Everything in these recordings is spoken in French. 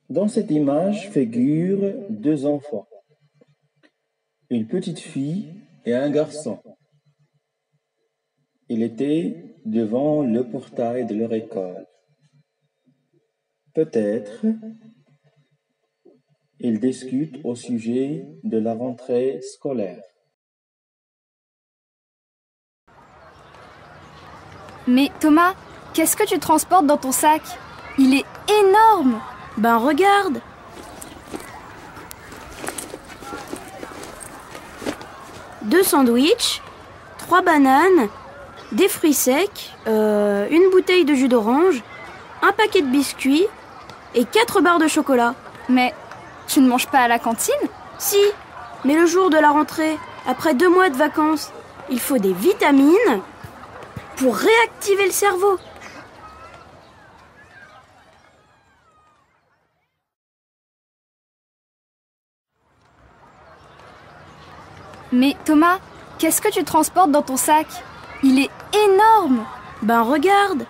Dans cette image figurent deux enfants, une petite fille et un garçon. Ils étaient devant le portail de leur école. Peut-être ils discutent au sujet de la rentrée scolaire. Mais Thomas, qu'est-ce que tu transportes dans ton sac? Il est énorme! Ben regarde! Deux sandwichs, 3 bananes, des fruits secs, une bouteille de jus d'orange, un paquet de biscuits et 4 barres de chocolat. Mais tu ne manges pas à la cantine? Si, mais le jour de la rentrée, après 2 mois de vacances, il faut des vitamines pour réactiver le cerveau. Mais Thomas, qu'est-ce que tu transportes dans ton sac? Il est énorme! Ben regarde!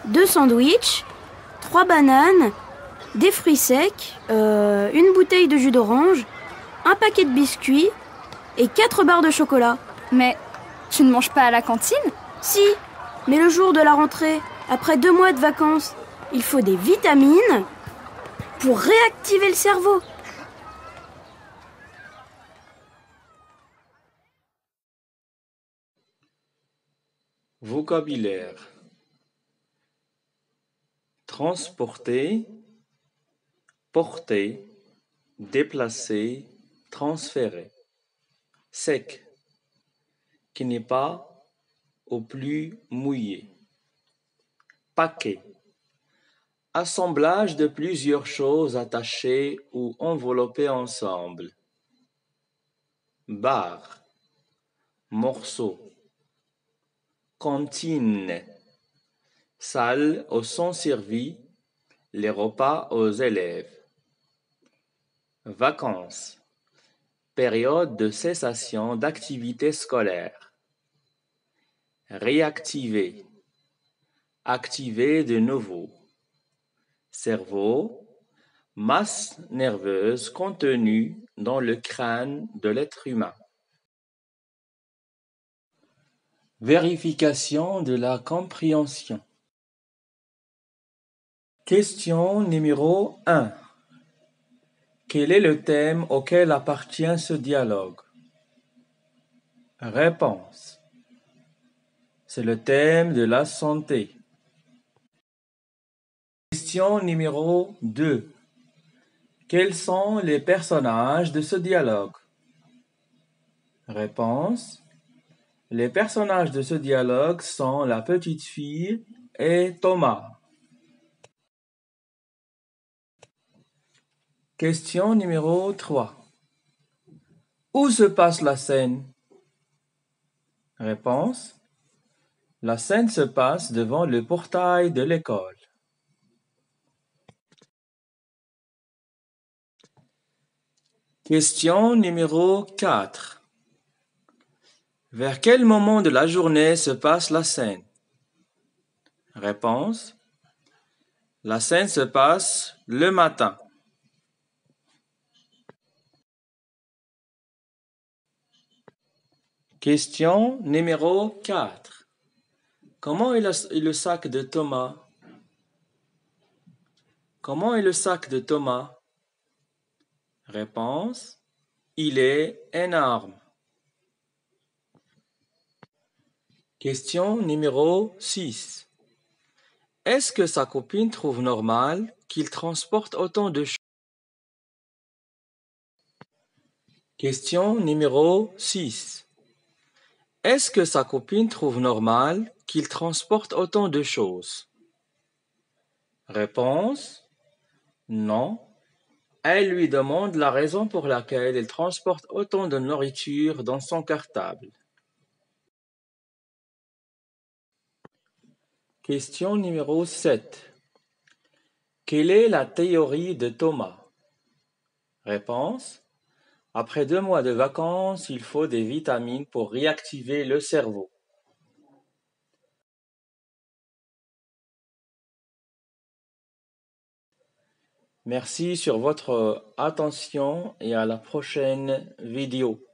Deux sandwichs, 3 bananes, des fruits secs, une bouteille de jus d'orange, un paquet de biscuits et 4 barres de chocolat. Mais tu ne manges pas à la cantine? Si, mais le jour de la rentrée, après 2 mois de vacances, il faut des vitamines pour réactiver le cerveau. Vocabulaire. Transporter, porter, déplacer, transférer. Sec, qui n'est pas au plus mouillé. Paquet, assemblage de plusieurs choses attachées ou enveloppées ensemble. Barre, morceau. Cantine, salle où sont servis les repas aux élèves. Vacances, période de cessation d'activité scolaire. Réactiver, activer de nouveau. Cerveau, masse nerveuse contenue dans le crâne de l'être humain. Vérification de la compréhension. Question numéro 1. Quel est le thème auquel appartient ce dialogue? Réponse. C'est le thème de la santé. Question numéro 2. Quels sont les personnages de ce dialogue? Réponse. Les personnages de ce dialogue sont la petite fille et Thomas. Question numéro 3. Où se passe la scène? Réponse. La scène se passe devant le portail de l'école. Question numéro 4. Vers quel moment de la journée se passe la scène? Réponse. La scène se passe le matin. Question numéro 4. Comment est le sac de Thomas? Comment est le sac de Thomas? Réponse. Il est énorme. Question numéro 6. Est-ce que sa copine trouve normal qu'il transporte autant de choses? Question numéro 6. Est-ce que sa copine trouve normal qu'il transporte autant de choses? Réponse. Non. Elle lui demande la raison pour laquelle il transporte autant de nourriture dans son cartable. Question numéro 7. Quelle est la théorie de Thomas? Réponse. Après 2 mois de vacances, il faut des vitamines pour réactiver le cerveau. Merci sur votre attention et à la prochaine vidéo.